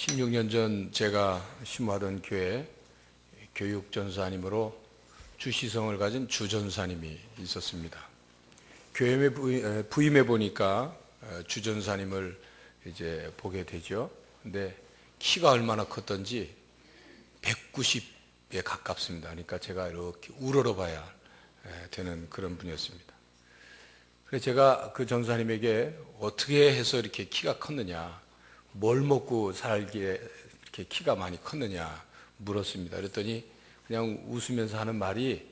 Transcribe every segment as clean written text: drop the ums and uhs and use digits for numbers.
16년 전 제가 심호하던 교회 교육전사님으로 주시성을 가진 주전사님이 있었습니다. 교회에 부임해 보니까 주전사님을 이제 보게 되죠. 근데 키가 얼마나 컸던지 190에 가깝습니다. 그러니까 제가 이렇게 우러러봐야 되는 그런 분이었습니다. 그래서 제가 그 전사님에게 어떻게 해서 이렇게 키가 컸느냐, 뭘 먹고 살기에 이렇게 키가 많이 컸느냐 물었습니다. 그랬더니 그냥 웃으면서 하는 말이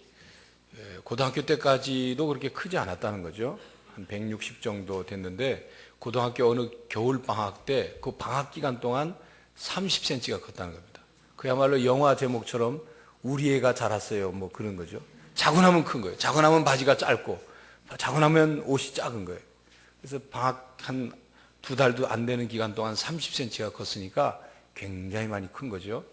고등학교 때까지도 그렇게 크지 않았다는 거죠. 한 160 정도 됐는데 고등학교 어느 겨울 방학 때 그 방학 기간 동안 30cm가 컸다는 겁니다. 그야말로 영화 제목처럼 우리 애가 자랐어요, 뭐 그런 거죠. 자고 나면 큰 거예요. 자고 나면 바지가 짧고 자고 나면 옷이 작은 거예요. 그래서 방학 한 2달도 안 되는 기간 동안 30cm가 컸으니까 굉장히 많이 큰 거죠.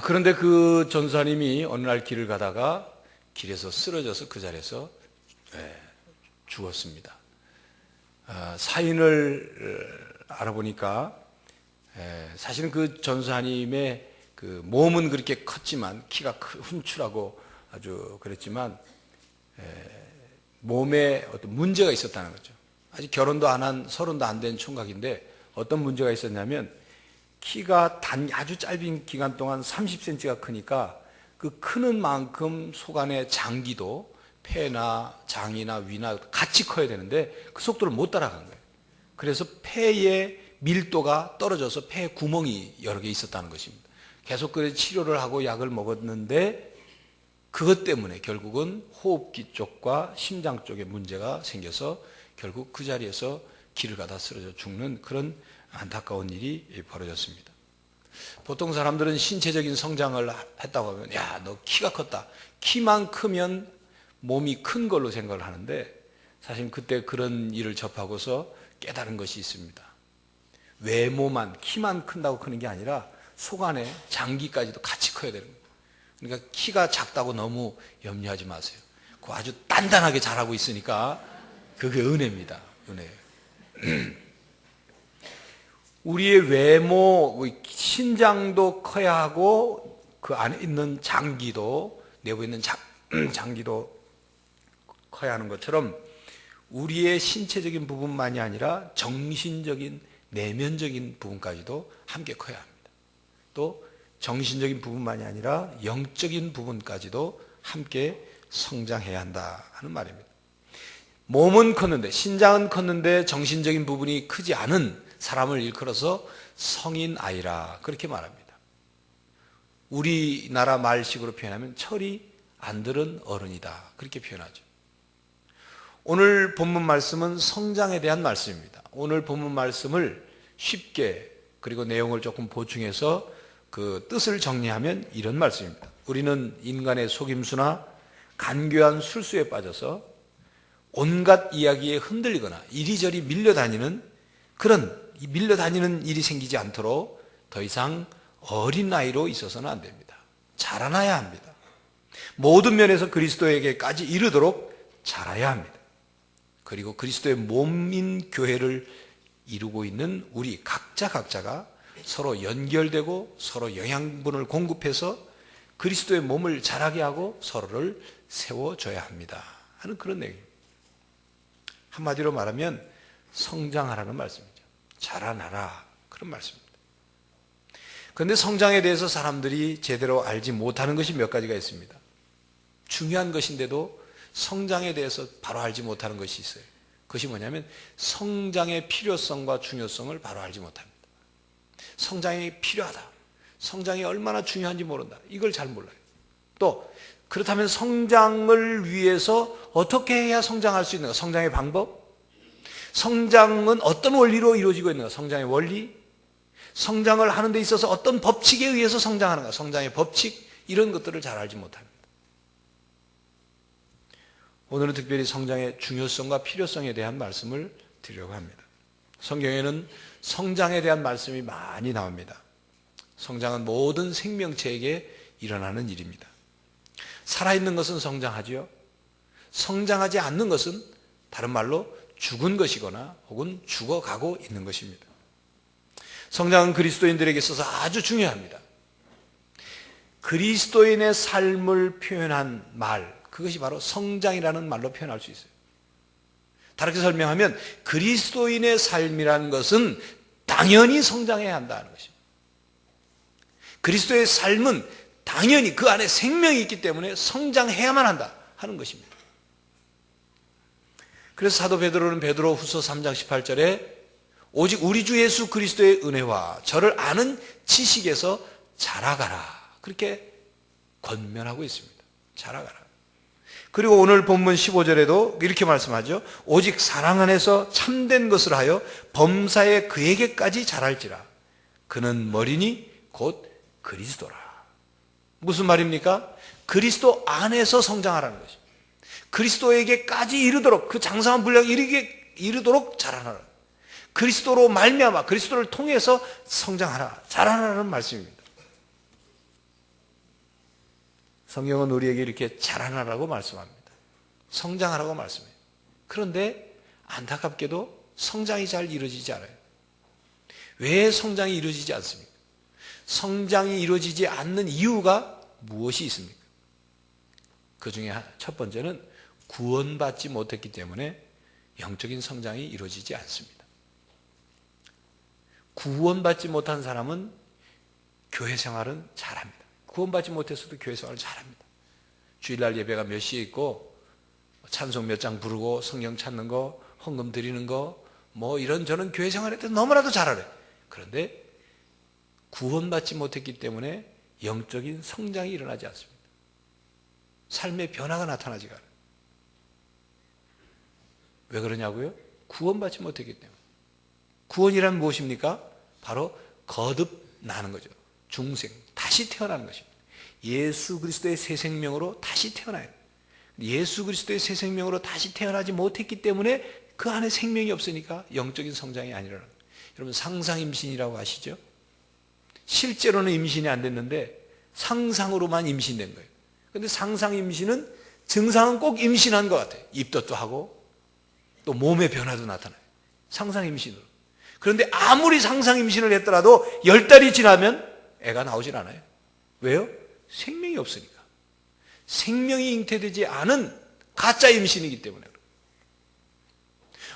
그런데 그 전사님이 어느 날 길을 가다가 길에서 쓰러져서 그 자리에서 죽었습니다. 사인을 알아보니까 사실은 그 전사님의 그 몸은 그렇게 컸지만 키가 훔출하고 아주 그랬지만 몸에 어떤 문제가 있었다는 거죠. 아직 결혼도 안 한 30도 안 된 총각인데 어떤 문제가 있었냐면 키가 아주 짧은 기간 동안 30cm가 크니까 그 크는 만큼 속 안에 장기도 폐나 장이나 위나 같이 커야 되는데 그 속도를 못 따라간 거예요. 그래서 폐의 밀도가 떨어져서 폐에 구멍이 여러 개 있었다는 것입니다. 계속 그래 치료를 하고 약을 먹었는데 그것 때문에 결국은 호흡기 쪽과 심장 쪽에 문제가 생겨서 결국 그 자리에서 길을 가다 쓰러져 죽는 그런 안타까운 일이 벌어졌습니다. 보통 사람들은 신체적인 성장을 했다고 하면 야, 너 키가 컸다. 키만 크면 몸이 큰 걸로 생각을 하는데 사실 그때 그런 일을 접하고서 깨달은 것이 있습니다. 외모만, 키만 큰다고 크는 게 아니라 속 안에 장기까지도 같이 커야 되는 거예요. 그러니까 키가 작다고 너무 염려하지 마세요. 그거 아주 단단하게 자라고 있으니까 그게 은혜입니다. 은혜예요. 우리의 외모, 신장도 커야 하고 그 안에 있는 장기도, 내부에 있는 장기도 커야 하는 것처럼 우리의 신체적인 부분만이 아니라 정신적인, 내면적인 부분까지도 함께 커야 합니다. 또 정신적인 부분만이 아니라 영적인 부분까지도 함께 성장해야 한다 하는 말입니다. 몸은 컸는데, 신장은 컸는데 정신적인 부분이 크지 않은 사람을 일컬어서 성인 아이라 그렇게 말합니다. 우리나라 말식으로 표현하면 철이 안 들은 어른이다 그렇게 표현하죠. 오늘 본문 말씀은 성장에 대한 말씀입니다. 오늘 본문 말씀을 쉽게 그리고 내용을 조금 보충해서 그 뜻을 정리하면 이런 말씀입니다. 우리는 인간의 속임수나 간교한 술수에 빠져서 온갖 이야기에 흔들리거나 이리저리 밀려다니는 일이 생기지 않도록 더 이상 어린 나이로 있어서는 안 됩니다. 자라나야 합니다. 모든 면에서 그리스도에게까지 이르도록 자라야 합니다. 그리고 그리스도의 몸인 교회를 이루고 있는 우리 각자가 서로 연결되고 서로 영양분을 공급해서 그리스도의 몸을 자라게 하고 서로를 세워줘야 합니다 하는 그런 내용입니다. 한마디로 말하면 성장하라는 말씀이죠. 자라나라 그런 말씀입니다. 그런데 성장에 대해서 사람들이 제대로 알지 못하는 것이 몇 가지가 있습니다. 중요한 것인데도 성장에 대해서 바로 알지 못하는 것이 있어요. 그것이 뭐냐면 성장의 필요성과 중요성을 바로 알지 못합니다. 성장이 필요하다. 성장이 얼마나 중요한지 모른다. 이걸 잘 몰라요. 또 그렇다면 성장을 위해서 어떻게 해야 성장할 수 있는가? 성장의 방법? 성장은 어떤 원리로 이루어지고 있는가? 성장의 원리? 성장을 하는 데 있어서 어떤 법칙에 의해서 성장하는가? 성장의 법칙? 이런 것들을 잘 알지 못합니다. 오늘은 특별히 성장의 중요성과 필요성에 대한 말씀을 드리려고 합니다. 성경에는 성장에 대한 말씀이 많이 나옵니다. 성장은 모든 생명체에게 일어나는 일입니다. 살아있는 것은 성장하지요. 성장하지 않는 것은 다른 말로 죽은 것이거나 혹은 죽어가고 있는 것입니다. 성장은 그리스도인들에게 있어서 아주 중요합니다. 그리스도인의 삶을 표현한 말, 그것이 바로 성장이라는 말로 표현할 수 있어요. 다르게 설명하면 그리스도인의 삶이라는 것은 당연히 성장해야 한다는 것입니다. 그리스도의 삶은 당연히 그 안에 생명이 있기 때문에 성장해야만 한다 하는 것입니다. 그래서 사도 베드로는 베드로후서 3장 18절에 오직 우리 주 예수 그리스도의 은혜와 저를 아는 지식에서 자라가라, 그렇게 권면하고 있습니다. 자라가라. 그리고 오늘 본문 15절에도 이렇게 말씀하죠. 오직 사랑 안에서 참된 것을 하여 범사에 그에게까지 자랄지라. 그는 머리니 곧 그리스도라. 무슨 말입니까? 그리스도 안에서 성장하라는 것입니다. 그리스도에게까지 이르도록, 그 장성한 분량에 이르도록 자라나라. 그리스도로 말미암아 그리스도를 통해서 성장하라, 자라나라는 말씀입니다. 성경은 우리에게 이렇게 자라나라고 말씀합니다. 성장하라고 말씀해요. 그런데 안타깝게도 성장이 잘 이루어지지 않아요. 왜 성장이 이루어지지 않습니까? 성장이 이루어지지 않는 이유가 무엇이 있습니까? 그 중에 첫 번째는 구원받지 못했기 때문에 영적인 성장이 이루어지지 않습니다. 구원받지 못한 사람은 교회 생활은 잘합니다. 구원받지 못했어도 교회 생활을 잘합니다. 주일날 예배가 몇 시에 있고 찬송 몇 장 부르고 성경 찾는 거, 헌금 드리는 거, 뭐 이런저런 교회 생활에 대해서 너무나도 잘 알아요. 그런데 구원받지 못했기 때문에 영적인 성장이 일어나지 않습니다. 삶의 변화가 나타나지가 않아요. 왜 그러냐고요? 구원받지 못했기 때문에. 구원이란 무엇입니까? 바로 거듭나는 거죠. 중생, 다시 태어나는 것입니다. 예수 그리스도의 새 생명으로 다시 태어나야 돼요. 예수 그리스도의 새 생명으로 다시 태어나지 못했기 때문에 그 안에 생명이 없으니까 영적인 성장이 안 일어나는 거예요. 여러분, 상상 임신이라고 아시죠? 실제로는 임신이 안 됐는데 상상으로만 임신된 거예요. 그런데 상상 임신은 증상은 꼭 임신한 것 같아요. 입덧도 하고 또 몸의 변화도 나타나요. 상상 임신으로. 그런데 아무리 상상 임신을 했더라도 10달이 지나면 애가 나오질 않아요. 왜요? 생명이 없으니까. 생명이 잉태되지 않은 가짜 임신이기 때문에.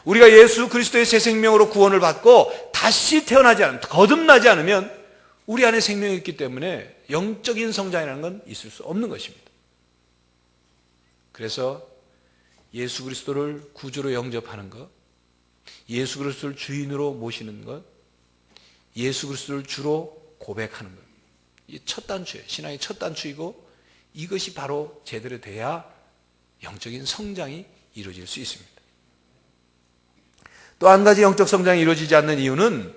우리가 예수 그리스도의 새 생명으로 구원을 받고 다시 태어나지 않으면, 거듭나지 않으면 우리 안에 생명이 있기 때문에 영적인 성장이라는 건 있을 수 없는 것입니다. 그래서 예수 그리스도를 구주로 영접하는 것, 예수 그리스도를 주인으로 모시는 것, 예수 그리스도를 주로 고백하는 것, 이 첫 단추예요. 신앙의 첫 단추이고 이것이 바로 제대로 돼야 영적인 성장이 이루어질 수 있습니다. 또 한 가지 영적 성장이 이루어지지 않는 이유는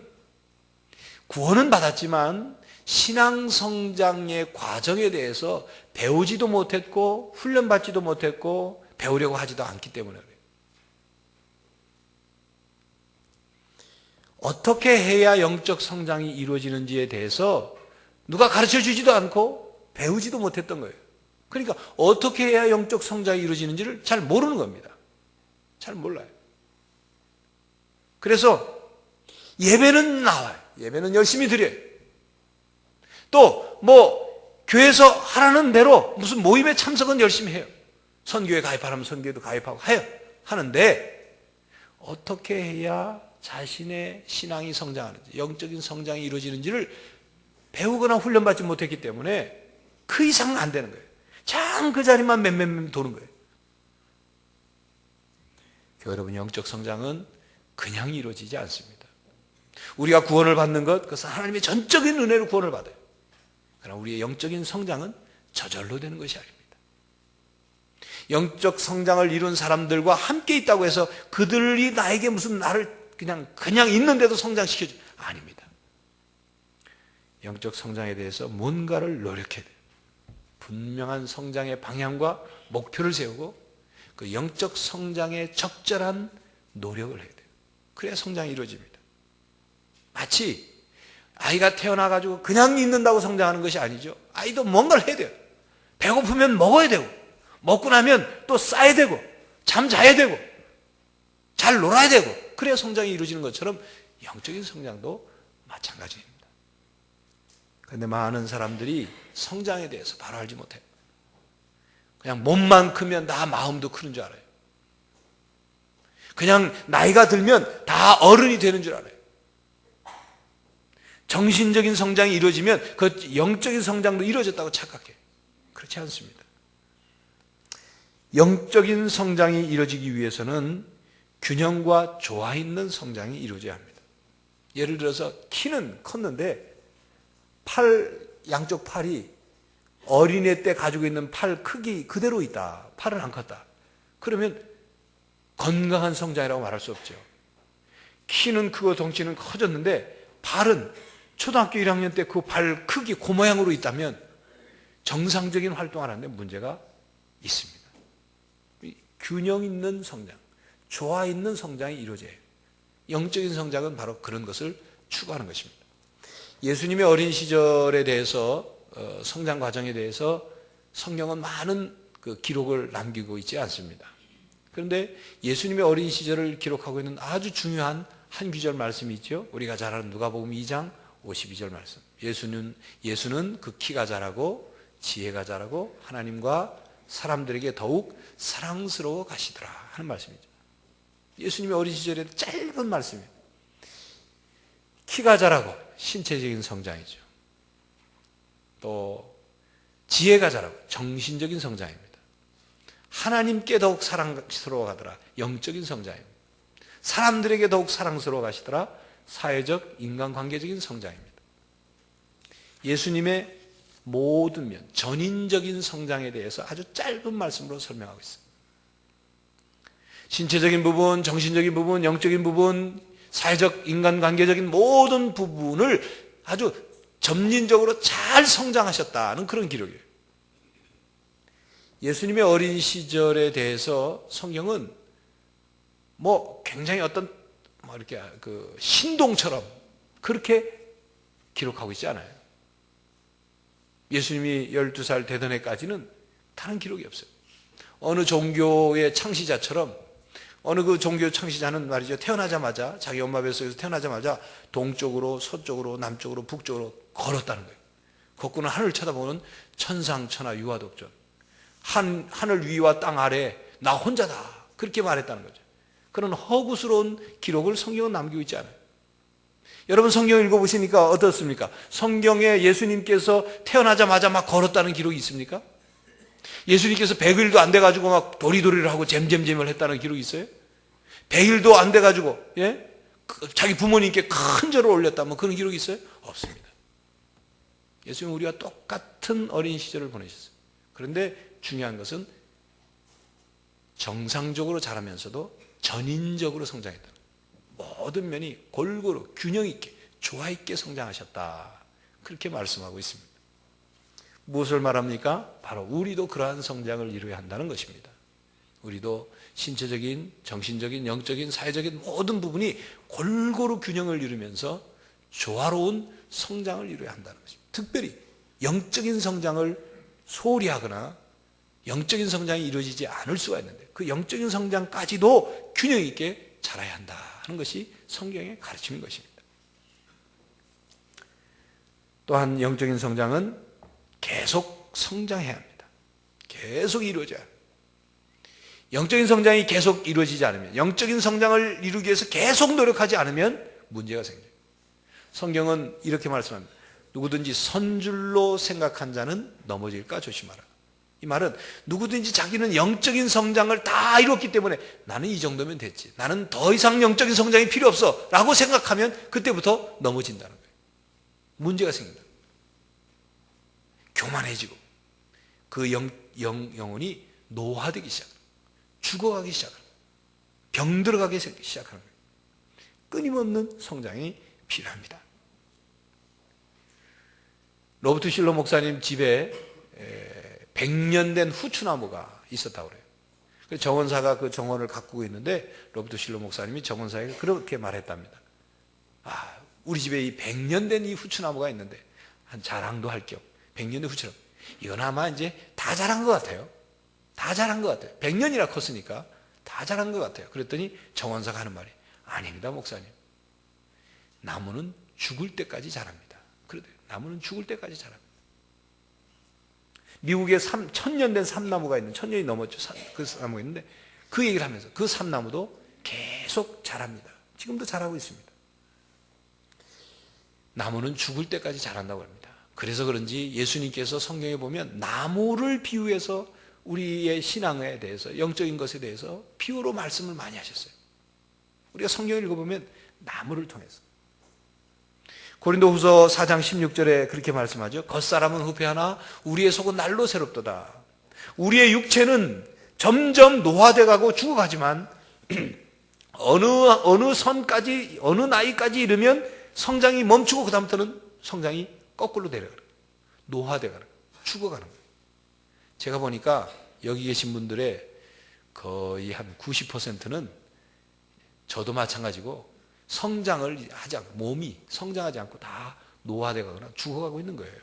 구원은 받았지만 신앙 성장의 과정에 대해서 배우지도 못했고 훈련받지도 못했고 배우려고 하지도 않기 때문에 그래요. 어떻게 해야 영적 성장이 이루어지는지에 대해서 누가 가르쳐 주지도 않고 배우지도 못했던 거예요. 그러니까 어떻게 해야 영적 성장이 이루어지는지를 잘 모르는 겁니다. 잘 몰라요. 그래서 예배는 나와요. 예배는 열심히 드려요. 또 교회에서 하라는 대로 무슨 모임에 참석은 열심히 해요. 선교회 가입하라면 선교회도 가입하고 해요. 하는데 어떻게 해야 자신의 신앙이 성장하는지, 영적인 성장이 이루어지는지를 배우거나 훈련받지 못했기 때문에 그 이상은 안 되는 거예요. 참 그 자리만 맴맴 도는 거예요. 여러분, 영적 성장은 그냥 이루어지지 않습니다. 우리가 구원을 받는 것, 그것은 하나님의 전적인 은혜로 구원을 받아요. 그러나 우리의 영적인 성장은 저절로 되는 것이 아닙니다. 영적 성장을 이룬 사람들과 함께 있다고 해서 그들이 나에게 무슨 나를 그냥 있는데도 성장시켜줘. 아닙니다. 영적 성장에 대해서 뭔가를 노력해야 돼요. 분명한 성장의 방향과 목표를 세우고 그 영적 성장에 적절한 노력을 해야 돼요. 그래야 성장이 이루어집니다. 마치 아이가 태어나가지고 그냥 있는다고 성장하는 것이 아니죠. 아이도 뭔가를 해야 돼요. 배고프면 먹어야 되고, 먹고 나면 또 싸야 되고, 잠 자야 되고, 잘 놀아야 되고, 그래야 성장이 이루어지는 것처럼 영적인 성장도 마찬가지입니다. 그런데 많은 사람들이 성장에 대해서 바로 알지 못해요. 그냥 몸만 크면 다 마음도 크는 줄 알아요. 그냥 나이가 들면 다 어른이 되는 줄 알아요. 정신적인 성장이 이루어지면 그 영적인 성장도 이루어졌다고 착각해요. 그렇지 않습니다. 영적인 성장이 이루어지기 위해서는 균형과 조화 있는 성장이 이루어져야 합니다. 예를 들어서 키는 컸는데 양쪽 팔이 어린애 때 가지고 있는 팔 크기 그대로 있다. 팔은 안 컸다. 그러면 건강한 성장이라고 말할 수 없죠. 키는 크고 덩치는 커졌는데 팔은 초등학교 1학년 때 그 발 크기 그 모양으로 있다면 정상적인 활동을 하는데 문제가 있습니다. 균형 있는 성장, 조화 있는 성장이 이루어져요. 영적인 성장은 바로 그런 것을 추구하는 것입니다. 예수님의 어린 시절에 대해서 성장 과정에 대해서 성경은 많은 그 기록을 남기고 있지 않습니다. 그런데 예수님의 어린 시절을 기록하고 있는 아주 중요한 한 구절 말씀이 있죠. 우리가 잘 아는 누가복음 2장 52절 말씀. 예수는 그 키가 자라고 지혜가 자라고 하나님과 사람들에게 더욱 사랑스러워 가시더라 하는 말씀이죠. 예수님의 어린 시절에 짧은 말씀이에요. 키가 자라고 신체적인 성장이죠. 또 지혜가 자라고 정신적인 성장입니다. 하나님께 더욱 사랑스러워 가더라 영적인 성장입니다. 사람들에게 더욱 사랑스러워 가시더라 사회적 인간관계적인 성장입니다. 예수님의 모든 면 전인적인 성장에 대해서 아주 짧은 말씀으로 설명하고 있습니다. 신체적인 부분, 정신적인 부분, 영적인 부분, 사회적 인간관계적인 모든 부분을 아주 점진적으로 잘 성장하셨다는 그런 기록이에요. 예수님의 어린 시절에 대해서 성경은 굉장히 어떤 이렇게 그 신동처럼 그렇게 기록하고 있지 않아요. 예수님이 12살 되던 해까지는 다른 기록이 없어요. 어느 종교의 창시자처럼 어느 그 종교 창시자는 말이죠. 태어나자마자 자기 엄마 뱃속에서 태어나자마자 동쪽으로 서쪽으로 남쪽으로 북쪽으로 걸었다는 거예요. 걷고는 하늘을 쳐다보는 천상천하 유아독존. 하늘 위와 땅 아래 나 혼자다. 그렇게 말했다는 거죠. 그런 허구스러운 기록을 성경은 남기고 있지 않아요. 여러분 성경 읽어보시니까 어떻습니까? 성경에 예수님께서 태어나자마자 막 걸었다는 기록이 있습니까? 예수님께서 100일도 안 돼가지고 막 도리도리를 하고 잼잼잼을 했다는 기록이 있어요? 100일도 안 돼가지고 자기 부모님께 큰 절을 올렸다 그런 기록이 있어요? 없습니다. 예수님은 우리와 똑같은 어린 시절을 보내셨어요. 그런데 중요한 것은 정상적으로 자라면서도 전인적으로 성장했다. 모든 면이 골고루 균형 있게 조화 있게 성장하셨다. 그렇게 말씀하고 있습니다. 무엇을 말합니까? 바로 우리도 그러한 성장을 이루어야 한다는 것입니다. 우리도 신체적인, 정신적인, 영적인, 사회적인 모든 부분이 골고루 균형을 이루면서 조화로운 성장을 이루어야 한다는 것입니다. 특별히 영적인 성장을 소홀히 하거나 영적인 성장이 이루어지지 않을 수가 있는데 그 영적인 성장까지도 균형 있게 자라야 한다는 것이 성경의 가르침인 것입니다. 또한 영적인 성장은 계속 성장해야 합니다. 계속 이루어져야 합니다. 영적인 성장이 계속 이루어지지 않으면 영적인 성장을 이루기 위해서 계속 노력하지 않으면 문제가 생겨요. 성경은 이렇게 말씀합니다. 누구든지 선줄로 생각한 자는 넘어질까 조심하라. 이 말은 누구든지 자기는 영적인 성장을 다 이뤘기 때문에 나는 이 정도면 됐지. 나는 더 이상 영적인 성장이 필요 없어 라고 생각하면 그때부터 넘어진다는 거예요. 문제가 생긴다. 교만해지고 그 영혼이 노화되기 시작합니다. 죽어가기 시작합니다. 병들어가기 시작하는 거예요. 끊임없는 성장이 필요합니다. 로버트 실러 목사님 집에 100년 된 후추나무가 있었다고 그래요. 정원사가 그 정원을 가꾸고 있는데 로버트 실러 목사님이 정원사에게 그렇게 말했답니다. 우리 집에 이 100년 된 이 후추나무가 있는데 한 자랑도 할 겸 100년 된 후추나무 이건 아마 이제 다 자란 것 같아요. 다 자란 것 같아요. 100년이나 컸으니까 다 자란 것 같아요. 그랬더니 정원사가 하는 말이 아닙니다 목사님. 나무는 죽을 때까지 자랍니다. 그래도 나무는 죽을 때까지 자랍니다. 미국에 1000년 된 삼나무가 있는, 1000년이 넘었죠. 그 나무가 있는데 그 얘기를 하면서 그 삼나무도 계속 자랍니다. 지금도 자라고 있습니다. 나무는 죽을 때까지 자란다고 합니다. 그래서 그런지 예수님께서 성경에 보면 나무를 비유해서 우리의 신앙에 대해서, 영적인 것에 대해서 비유로 말씀을 많이 하셨어요. 우리가 성경을 읽어보면 나무를 통해서. 고린도후서 4장 16절에 그렇게 말씀하죠. 겉사람은 후패하나 우리의 속은 날로 새롭도다. 우리의 육체는 점점 노화돼 가고 죽어가지만 어느 선까지, 어느 나이까지 이르면 성장이 멈추고 그다음부터는 성장이 거꾸로 내려가는 거예요. 노화돼 가는 거예요. 죽어가는 거예요. 제가 보니까 여기 계신 분들의 거의 한 90%는 저도 마찬가지고 성장을 하지 않고, 몸이 성장하지 않고 다 노화돼 가거나 죽어가고 있는 거예요.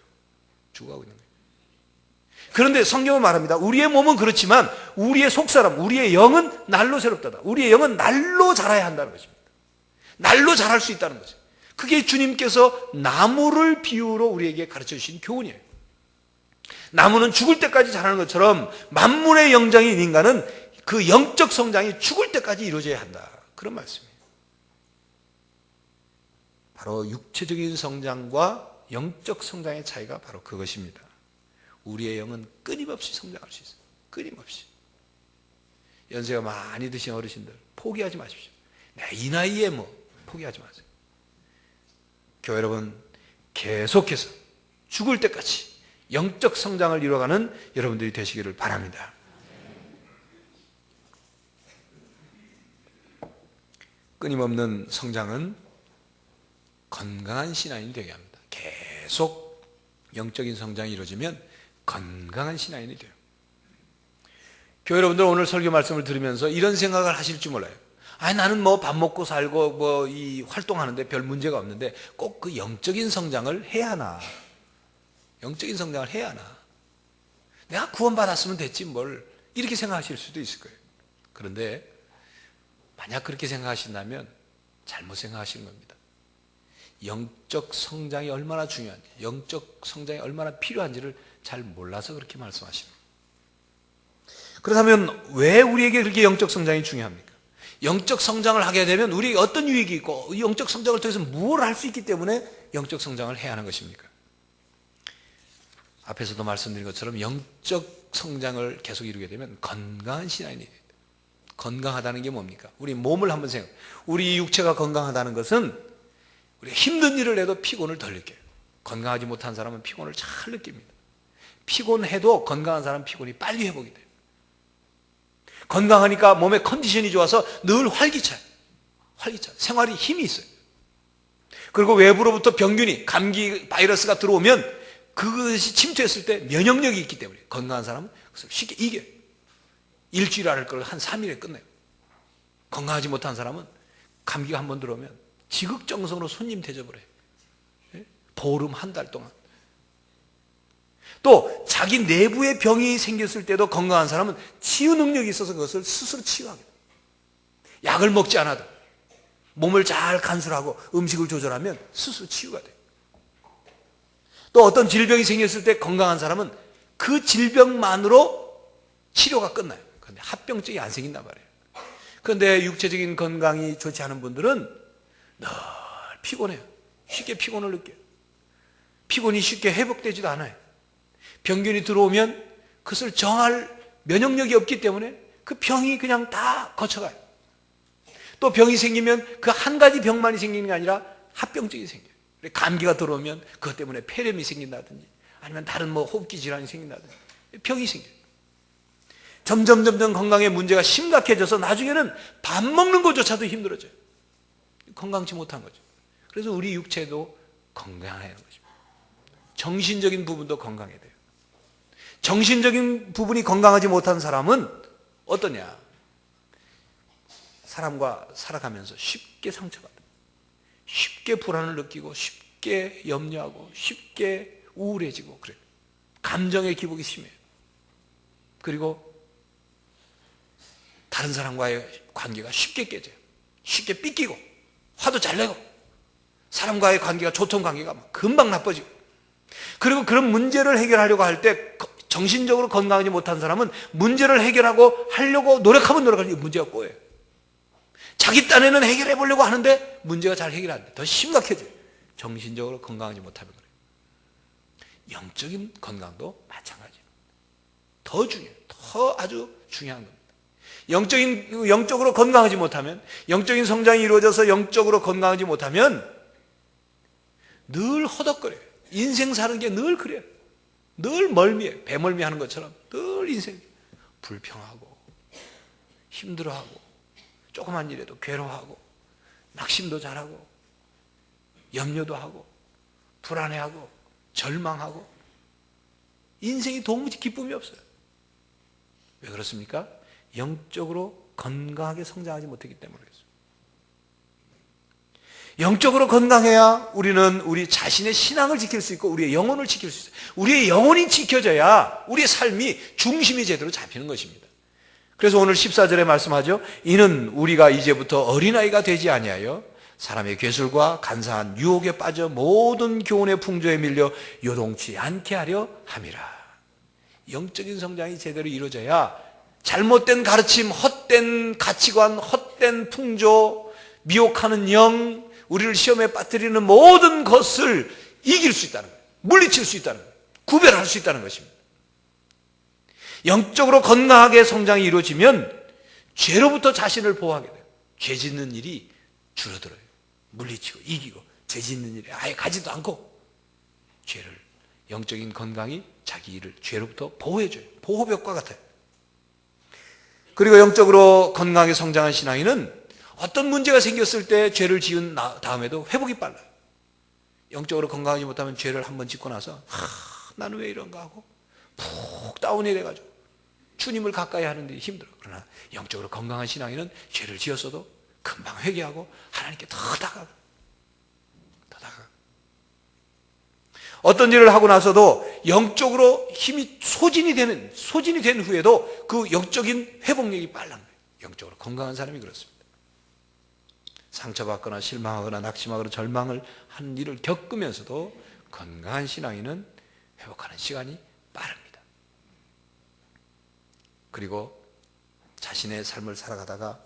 죽어가고 있는 거예요. 그런데 성경은 말합니다. 우리의 몸은 그렇지만 우리의 속사람, 우리의 영은 날로 새롭다. 우리의 영은 날로 자라야 한다는 것입니다. 날로 자랄 수 있다는 거죠. 그게 주님께서 나무를 비유로 우리에게 가르쳐 주신 교훈이에요. 나무는 죽을 때까지 자라는 것처럼 만물의 영장인 인간은 그 영적 성장이 죽을 때까지 이루어져야 한다. 그런 말씀이에요. 바로 육체적인 성장과 영적 성장의 차이가 바로 그것입니다. 우리의 영은 끊임없이 성장할 수 있어요. 끊임없이. 연세가 많이 드신 어르신들 포기하지 마십시오. 이 나이에 포기하지 마세요. 교회 여러분, 계속해서 죽을 때까지 영적 성장을 이뤄가는 여러분들이 되시기를 바랍니다. 끊임없는 성장은 건강한 신앙인이 되게 합니다. 계속 영적인 성장이 이루어지면 건강한 신앙인이 돼요. 교회 여러분들, 오늘 설교 말씀을 들으면서 이런 생각을 하실 줄 몰라요. 나는 밥 먹고 살고 이 활동하는데 별 문제가 없는데 꼭 그 영적인 성장을 해야 하나? 영적인 성장을 해야 하나? 내가 구원받았으면 됐지 뭘, 이렇게 생각하실 수도 있을 거예요. 그런데 만약 그렇게 생각하신다면 잘못 생각하시는 겁니다. 영적 성장이 얼마나 중요한지, 영적 성장이 얼마나 필요한지를 잘 몰라서 그렇게 말씀하시는 거예요. 그렇다면 왜 우리에게 그렇게 영적 성장이 중요합니까? 영적 성장을 하게 되면 우리에게 어떤 유익이 있고, 영적 성장을 통해서 무엇을 할 수 있기 때문에 영적 성장을 해야 하는 것입니까? 앞에서도 말씀드린 것처럼 영적 성장을 계속 이루게 되면 건강한 신앙이 돼요. 건강하다는 게 뭡니까? 우리 몸을 한번 생각해요. 우리 육체가 건강하다는 것은 우리가 힘든 일을 해도 피곤을 덜 느껴요. 건강하지 못한 사람은 피곤을 잘 느낍니다. 피곤해도 건강한 사람은 피곤이 빨리 회복이 돼요. 건강하니까 몸의 컨디션이 좋아서 늘 활기차요. 생활이 힘이 있어요. 그리고 외부로부터 병균이, 감기 바이러스가 들어오면 그것이 침투했을 때 면역력이 있기 때문에 건강한 사람은 그것을 쉽게 이겨요. 일주일 할 걸 한 3일에 끝내요. 건강하지 못한 사람은 감기가 한번 들어오면 지극정성으로 손님 대접을 해요. 보름 한 달 동안. 또 자기 내부에 병이 생겼을 때도 건강한 사람은 치유 능력이 있어서 그것을 스스로 치유하게 돼요. 약을 먹지 않아도 몸을 잘 간수하고 음식을 조절하면 스스로 치유가 돼요. 또 어떤 질병이 생겼을 때 건강한 사람은 그 질병만으로 치료가 끝나요. 그런데 합병증이 안 생긴단 말이에요. 그런데 육체적인 건강이 좋지 않은 분들은 늘 피곤해요. 쉽게 피곤을 느껴요. 피곤이 쉽게 회복되지도 않아요. 병균이 들어오면 그것을 정할 면역력이 없기 때문에 그 병이 그냥 다 거쳐가요. 또 병이 생기면 그 한 가지 병만이 생기는 게 아니라 합병증이 생겨요. 감기가 들어오면 그것 때문에 폐렴이 생긴다든지 아니면 다른 호흡기 질환이 생긴다든지 병이 생겨요. 점점 건강에 문제가 심각해져서 나중에는 밥 먹는 것조차도 힘들어져요. 건강치 못한 거죠. 그래서 우리 육체도 건강해야 하는 것입니다. 정신적인 부분도 건강해야 돼요. 정신적인 부분이 건강하지 못한 사람은 어떠냐? 사람과 살아가면서 쉽게 상처받아요. 쉽게 불안을 느끼고 쉽게 염려하고 쉽게 우울해지고 그래요. 감정의 기복이 심해요. 그리고 다른 사람과의 관계가 쉽게 깨져요. 쉽게 삐끼고 화도 잘 내고 사람과의 관계가 좋던 관계가 금방 나빠지고, 그리고 그런 문제를 해결하려고 할 때 정신적으로 건강하지 못한 사람은 문제를 해결하고 하려고 노력하면 노력하면 문제가 꼬여요. 자기 딴에는 해결해 보려고 하는데 문제가 잘 해결 안 돼. 더 심각해져요. 정신적으로 건강하지 못하면 그래요. 영적인 건강도 마찬가지예요. 더 중요해요. 더 아주 중요한 겁니다. 영적으로 건강하지 못하면, 영적인 성장이 이루어져서 영적으로 건강하지 못하면 늘 허덕거려요. 인생 사는 게 늘 그래요. 늘 멀미해요. 배멀미 하는 것처럼 늘 인생 불평하고 힘들어하고 조그만 일에도 괴로워하고 낙심도 잘하고 염려도 하고 불안해하고 절망하고 인생이 도무지 기쁨이 없어요. 왜 그렇습니까? 영적으로 건강하게 성장하지 못했기 때문에 그렇습니다. 영적으로 건강해야 우리는 우리 자신의 신앙을 지킬 수 있고 우리의 영혼을 지킬 수 있어요. 우리의 영혼이 지켜져야 우리의 삶이 중심이 제대로 잡히는 것입니다. 그래서 오늘 14절에 말씀하죠. 이는 우리가 이제부터 어린아이가 되지 아니하여 사람의 괴술과 간사한 유혹에 빠져 모든 교훈의 풍조에 밀려 요동치 않게 하려 함이라. 영적인 성장이 제대로 이루어져야 잘못된 가르침, 헛된 가치관, 헛된 풍조, 미혹하는 영, 우리를 시험에 빠뜨리는 모든 것을 이길 수 있다는 거예요. 물리칠 수 있다는 거예요. 구별할 수 있다는 것입니다. 영적으로 건강하게 성장이 이루어지면 죄로부터 자신을 보호하게 돼요. 죄 짓는 일이 줄어들어요. 물리치고 이기고 죄 짓는 일에 아예 가지도 않고 죄를, 영적인 건강이 자기 일을 죄로부터 보호해줘요. 보호벽과 같아요. 그리고 영적으로 건강하게 성장한 신앙인은 어떤 문제가 생겼을 때 죄를 지은 다음에도 회복이 빨라요. 영적으로 건강하지 못하면 죄를 한번 짓고 나서 나는 왜 이런가 하고 푹 다운이 돼가지고 주님을 가까이 하는데 힘들어. 그러나 영적으로 건강한 신앙인은 죄를 지었어도 금방 회개하고 하나님께 더 다가가. 어떤 일을 하고 나서도 영적으로 힘이 소진이 된 후에도 그 영적인 회복력이 빨란 거예요. 영적으로 건강한 사람이 그렇습니다. 상처받거나 실망하거나 낙심하거나 절망을 하는 일을 겪으면서도 건강한 신앙인은 회복하는 시간이 빠릅니다. 그리고 자신의 삶을 살아가다가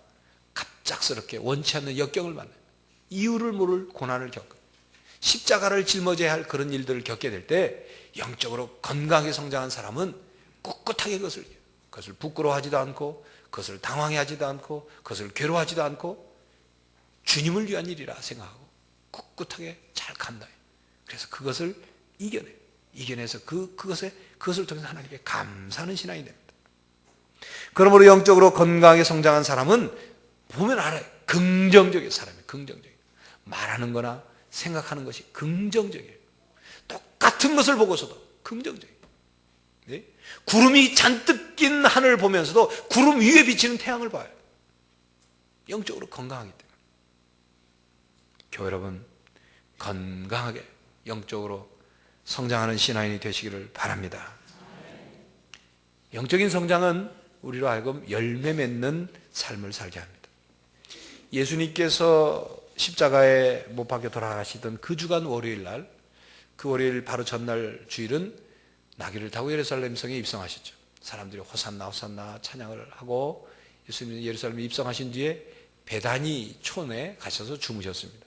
갑작스럽게 원치 않는 역경을 만나요. 이유를 모를 고난을 겪어요. 십자가를 짊어져야 할 그런 일들을 겪게 될 때 영적으로 건강하게 성장한 사람은 꿋꿋하게 그것을 부끄러워하지도 않고 그것을 당황해하지도 않고 그것을 괴로워하지도 않고 주님을 위한 일이라 생각하고 꿋꿋하게 잘 감당해요. 그래서 그것을 이겨내서 그것을 통해서 하나님께 감사하는 신앙이 됩니다. 그러므로 영적으로 건강하게 성장한 사람은 보면 알아요. 긍정적인 사람이에요. 긍정적이에요. 말하는 거나 생각하는 것이 긍정적이에요. 똑같은 것을 보고서도 긍정적이에요. 네? 구름이 잔뜩 낀 하늘을 보면서도 구름 위에 비치는 태양을 봐요. 영적으로 건강하기 때문에. 교회 여러분, 건강하게 영적으로 성장하는 신앙인이 되시기를 바랍니다. 영적인 성장은 우리로 하여금 열매 맺는 삶을 살게 합니다. 예수님께서 십자가에 못 박혀 돌아가시던 그 주간 월요일 날, 그 월요일 바로 전날 주일은 나귀를 타고 예루살렘 성에 입성하셨죠. 사람들이 호산나 호산나 찬양을 하고 예수님이 예루살렘에 입성하신 뒤에 베다니 촌에 가셔서 주무셨습니다.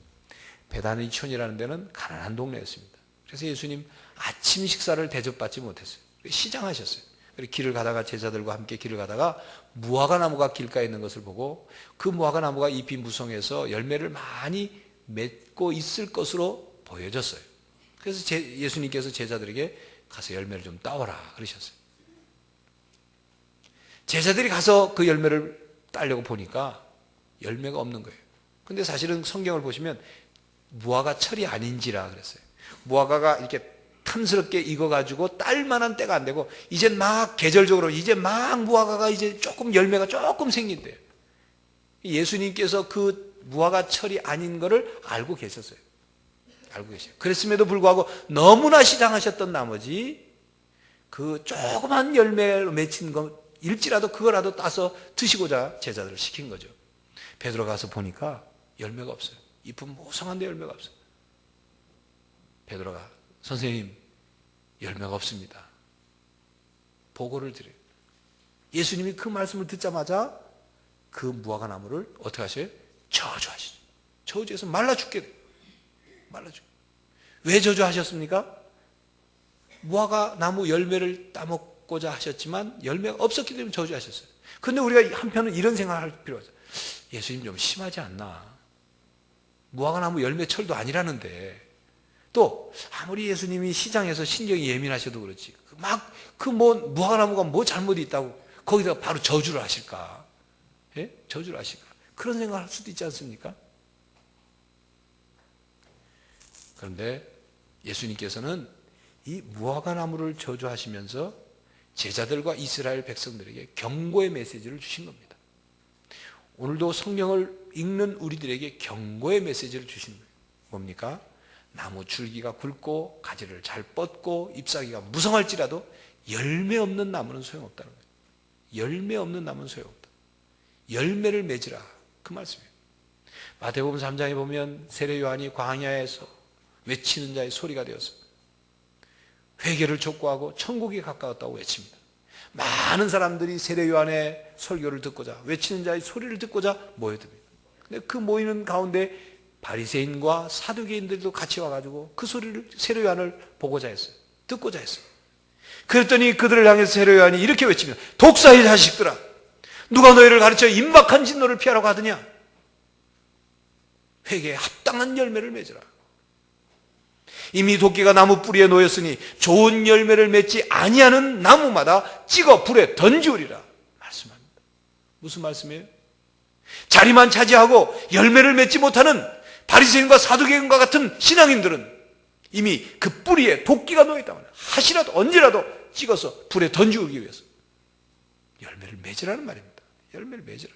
베다니 촌이라는 데는 가난한 동네였습니다. 그래서 예수님 아침 식사를 대접받지 못했어요. 시장하셨어요. 길을 가다가 제자들과 함께 길을 가다가 무화과 나무가 길가에 있는 것을 보고 그 무화과 나무가 잎이 무성해서 열매를 많이 맺고 있을 것으로 보여졌어요. 그래서 예수님께서 제자들에게 가서 열매를 좀 따오라 그러셨어요. 제자들이 가서 그 열매를 따려고 보니까 열매가 없는 거예요. 근데 사실은 성경을 보시면 무화과 철이 아닌지라 그랬어요. 무화과가 이렇게 탐스럽게 익어가지고 딸만한 때가 안 되고 이제 막 계절적으로 이제 막 무화과가 이제 조금 열매가 조금 생긴대요. 예수님께서 그 무화과 철이 아닌 거를 알고 계셨어요. 알고 계셔요. 그랬음에도 불구하고 너무나 시장하셨던 나머지 그 조그만 열매를 맺힌 일지라도 그거라도 따서 드시고자 제자들을 시킨 거죠. 베드로 가서 보니까 열매가 없어요. 잎은 무성한데 열매가 없어요. 베드로가 선생님 열매가 없습니다. 보고를 드려요. 예수님이 그 말씀을 듣자마자 그 무화과 나무를 어떻게 하셔요? 저주하시죠. 저주해서 말라 죽게 돼요. 말라 죽게. 왜 저주하셨습니까? 무화과 나무 열매를 따먹고자 하셨지만 열매가 없었기 때문에 저주하셨어요. 그런데 우리가 한편은 이런 생각을 할 필요가 있어요. 예수님 좀 심하지 않나? 무화과 나무 열매철도 아니라는데, 또 아무리 예수님이 시장에서 신경이 예민하셔도 그렇지 막 그 뭐 무화과 나무가 뭐 잘못이 있다고 거기다가 바로 저주를 하실까? 예? 저주를 하실까? 그런 생각을 할 수도 있지 않습니까? 그런데 예수님께서는 이 무화과 나무를 저주하시면서 제자들과 이스라엘 백성들에게 경고의 메시지를 주신 겁니다. 오늘도 성경을 읽는 우리들에게 경고의 메시지를 주신 거예요. 뭡니까? 나무 줄기가 굵고 가지를 잘 뻗고 잎사귀가 무성할지라도 열매 없는 나무는 소용없다는 거예요. 열매 없는 나무는 소용없다. 열매를 맺으라. 그 말씀이에요. 마태복음 3장에 보면 세례 요한이 광야에서 외치는 자의 소리가 되어서 회개를 촉구하고 천국이 가까웠다고 외칩니다. 많은 사람들이 세례 요한의 설교를 듣고자, 외치는 자의 소리를 듣고자 모여듭니다. 근데 그 모이는 가운데 바리새인과 사두개인들도 같이 와가지고 그 소리를, 세례 요한을 보고자 했어요. 듣고자 했어요. 그랬더니 그들을 향해서 세례 요한이 이렇게 외칩니다. 독사의 자식들아, 누가 너희를 가르쳐 임박한 진노를 피하라고 하더냐? 회개에 합당한 열매를 맺으라. 이미 도끼가 나무 뿌리에 놓였으니 좋은 열매를 맺지 아니하는 나무마다 찍어 불에 던지우리라 말씀합니다. 무슨 말씀이에요? 자리만 차지하고 열매를 맺지 못하는 바리새인과 사두개인과 같은 신앙인들은 이미 그 뿌리에 도끼가 놓여있다고 합니다. 하시라도 언제라도 찍어서 불에 던지우기 위해서 열매를 맺으라는 말입니다. 열매를 맺으라.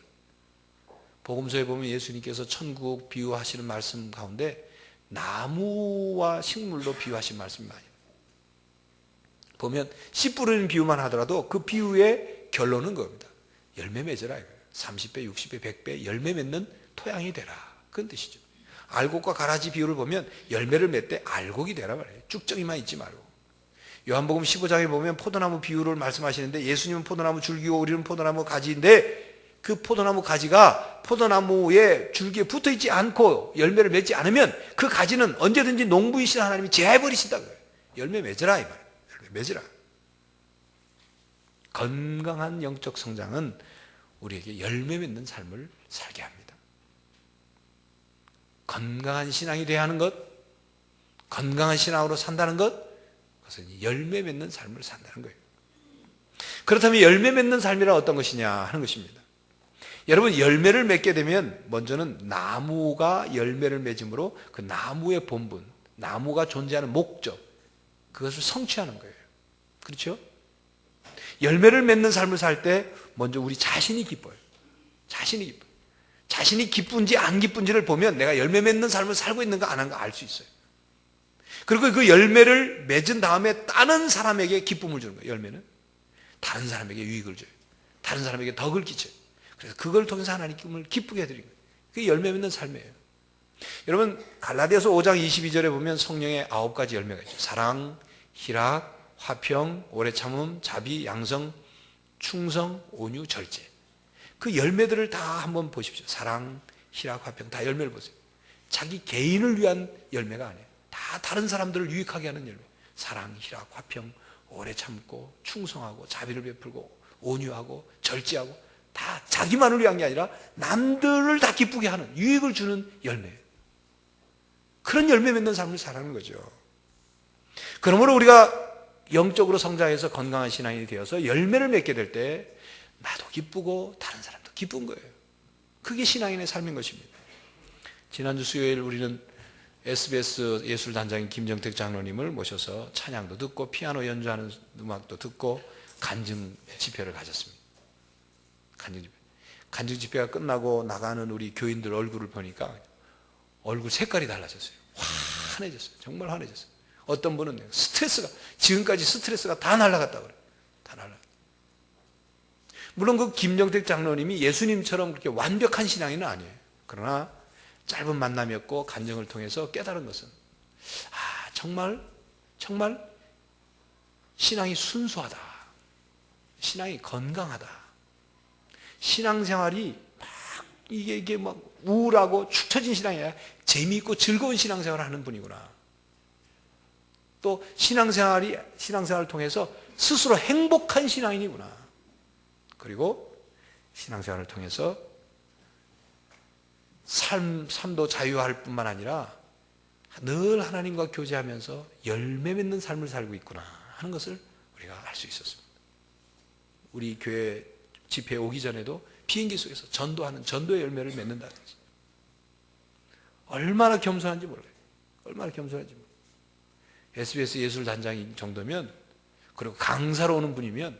복음서에 보면 예수님께서 천국 비유하시는 말씀 가운데 나무와 식물로 비유하신 말씀이 많아요. 보면 씨 뿌리는 비유만 하더라도 그 비유의 결론은 겁니다. 열매 맺으라 이거예요. 30배, 60배, 100배 열매 맺는 토양이 되라. 그런 뜻이죠. 알곡과 가라지 비유를 보면 열매를 맺되 알곡이 되라 말이에요. 쭉정이만 있지 말고. 요한복음 15장에 보면 포도나무 비유를 말씀하시는데 예수님은 포도나무 줄기고 우리는 포도나무 가지인데 그 포도나무 가지가 포도나무의 줄기에 붙어있지 않고 열매를 맺지 않으면 그 가지는 언제든지 농부이신 하나님이 제해버리신다고요. 열매 맺으라 이 말이에요. 열매 맺으라. 건강한 영적 성장은 우리에게 열매 맺는 삶을 살게 합니다. 건강한 신앙이 돼야 하는 것, 건강한 신앙으로 산다는 것, 그것은 열매 맺는 삶을 산다는 거예요. 그렇다면 열매 맺는 삶이란 어떤 것이냐 하는 것입니다. 여러분, 열매를 맺게 되면 먼저는 나무가 열매를 맺음으로 그 나무의 본분, 나무가 존재하는 목적, 그것을 성취하는 거예요. 그렇죠? 열매를 맺는 삶을 살 때 먼저 우리 자신이 기뻐요. 자신이 기뻐요. 자신이 기쁜지 안 기쁜지를 보면 내가 열매 맺는 삶을 살고 있는가 안 하는가 알 수 있어요. 그리고 그 열매를 맺은 다음에 다른 사람에게 기쁨을 주는 거예요. 열매는 다른 사람에게 유익을 줘요. 다른 사람에게 덕을 끼쳐요. 그래서 그걸 통해서 하나님을 기쁘게 해드리는 거예요. 그게 열매 맺는 삶이에요. 여러분, 갈라디아서 5장 22절에 보면 성령의 9가지 열매가 있죠. 사랑, 희락, 화평, 오래 참음, 자비, 양성, 충성, 온유, 절제. 그 열매들을 다 한번 보십시오. 사랑, 희락, 화평 다 열매를 보세요. 자기 개인을 위한 열매가 아니에요. 다 다른 사람들을 유익하게 하는 열매. 사랑, 희락, 화평, 오래 참고 충성하고 자비를 베풀고 온유하고 절제하고 다 자기만을 위한 게 아니라 남들을 다 기쁘게 하는, 유익을 주는 열매. 그런 열매 맺는 삶을 살아가는 거죠. 그러므로 우리가 영적으로 성장해서 건강한 신앙이 되어서 열매를 맺게 될 때 나도 기쁘고 다른 사람도 기쁜 거예요. 그게 신앙인의 삶인 것입니다. 지난주 수요일 우리는 SBS 예술단장인 김정택 장로님을 모셔서 찬양도 듣고 피아노 연주하는 음악도 듣고 간증 집회를 가졌습니다. 간증 집회가 끝나고 나가는 우리 교인들 얼굴을 보니까 얼굴 색깔이 달라졌어요. 환해졌어요. 정말 환해졌어요. 어떤 분은 스트레스가, 지금까지 스트레스가 다 날아갔다고 그래요. 다 날아갔다. 물론 그 김정택 장로님이 예수님처럼 그렇게 완벽한 신앙인은 아니에요. 그러나 짧은 만남이었고 간증을 통해서 깨달은 것은 정말 신앙이 순수하다. 신앙이 건강하다. 신앙생활이 막 이게 막 우울하고 축 처진 신앙이 아니라 재미있고 즐거운 신앙생활을 하는 분이구나. 또 신앙생활을 통해서 스스로 행복한 신앙인이구나. 그리고 신앙생활을 통해서 삶도 자유할 뿐만 아니라 늘 하나님과 교제하면서 열매 맺는 삶을 살고 있구나 하는 것을 우리가 알 수 있었습니다. 우리 교회 집회에 오기 전에도 비행기 속에서 전도하는 전도의 열매를 맺는다든지, 얼마나 겸손한지 몰라요. 얼마나 겸손한지 몰라요. SBS 예술단장인 정도면, 그리고 강사로 오는 분이면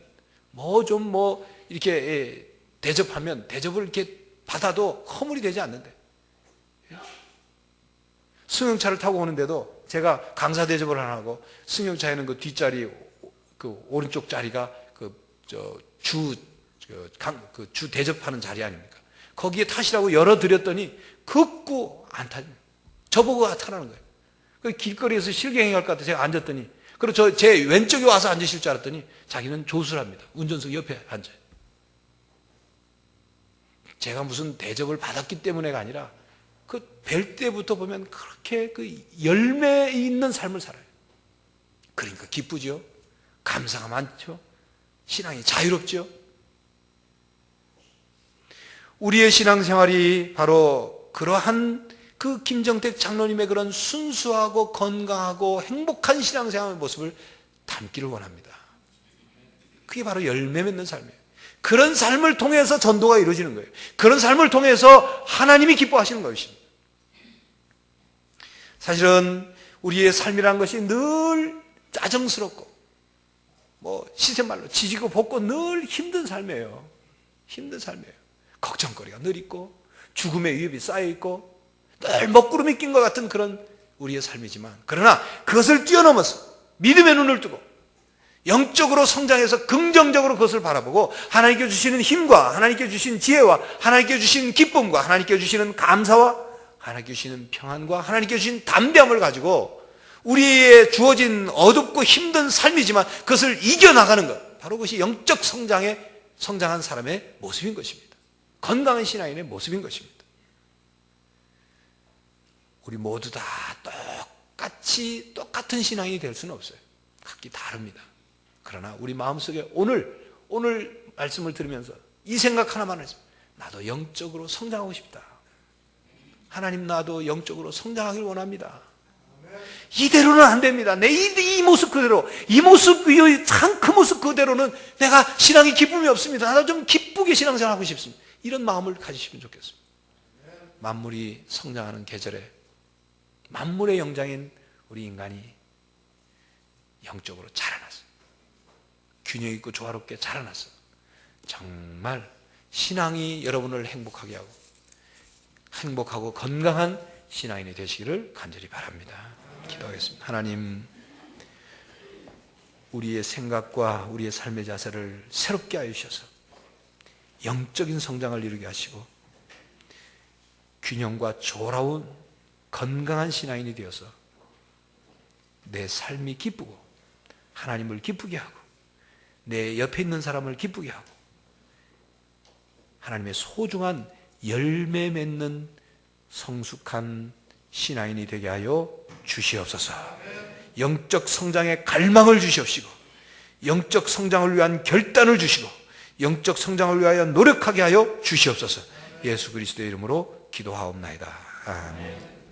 이렇게 대접하면 대접을 이렇게 받아도 허물이 되지 않는데, 승용차를 타고 오는데도 제가 강사 대접을 안 하고, 승용차에는 그 뒷자리, 그 오른쪽 자리가 주 대접하는 자리 아닙니까? 거기에 타시라고 열어드렸더니 극구 안 타죠. 저보고 타라는 거예요. 길거리에서 실갱이 할 것 같아 제가 앉았더니, 그리고 제 왼쪽에 와서 앉으실 줄 알았더니 자기는 조수랍니다. 운전석 옆에 앉아요. 제가 무슨 대접을 받았기 때문에가 아니라 그 뵐 때부터 보면 그렇게 그 열매 있는 삶을 살아요. 그러니까 기쁘죠. 감사가 많죠. 신앙이 자유롭죠. 우리의 신앙생활이 바로 그러한 그 김정택 장로님의 그런 순수하고 건강하고 행복한 신앙생활의 모습을 담기를 원합니다. 그게 바로 열매 맺는 삶이에요. 그런 삶을 통해서 전도가 이루어지는 거예요. 그런 삶을 통해서 하나님이 기뻐하시는 것입니다. 사실은 우리의 삶이라는 것이 늘 짜증스럽고 시세말로 지지고 볶고 늘 힘든 삶이에요. 힘든 삶이에요. 걱정거리가 늘 있고 죽음의 위협이 쌓여 있고 늘 먹구름이 낀 것 같은 그런 우리의 삶이지만, 그러나 그것을 뛰어넘어서 믿음의 눈을 뜨고 영적으로 성장해서 긍정적으로 그것을 바라보고 하나님께 주시는 힘과 하나님께 주신 지혜와 하나님께 주신 기쁨과 하나님께 주시는 감사와 하나님께 주시는 평안과 하나님께 주신 담대함을 가지고 우리의 주어진 어둡고 힘든 삶이지만 그것을 이겨나가는 것, 바로 그것이 영적 성장한 사람의 모습인 것입니다. 건강한 신앙인의 모습인 것입니다. 우리 모두 다 똑같은 신앙이 될 수는 없어요. 각기 다릅니다. 그러나 우리 마음속에 오늘 말씀을 들으면서 이 생각 하나만 했습니다. 나도 영적으로 성장하고 싶다. 하나님, 나도 영적으로 성장하길 원합니다. 이대로는 안 됩니다. 내 이 모습 그대로, 참 그 모습 그대로는 내가 신앙이 기쁨이 없습니다. 나도 좀 기쁘게 신앙생활하고 싶습니다. 이런 마음을 가지시면 좋겠습니다. 만물이 성장하는 계절에 만물의 영장인 우리 인간이 영적으로 자라났어요. 균형 있고 조화롭게 자라났어요. 정말 신앙이 여러분을 행복하고 건강한 신앙인이 되시기를 간절히 바랍니다. 기도하겠습니다. 하나님, 우리의 생각과 우리의 삶의 자세를 새롭게 하여 주셔서 영적인 성장을 이루게 하시고 균형과 조화로운 건강한 신앙인이 되어서 내 삶이 기쁘고 하나님을 기쁘게 하고 내 옆에 있는 사람을 기쁘게 하고 하나님의 소중한 열매 맺는 성숙한 신앙인이 되게 하여 주시옵소서. 영적 성장의 갈망을 주시옵시고 영적 성장을 위한 결단을 주시고 영적 성장을 위하여 노력하게 하여 주시옵소서. 예수 그리스도의 이름으로 기도하옵나이다. 아멘.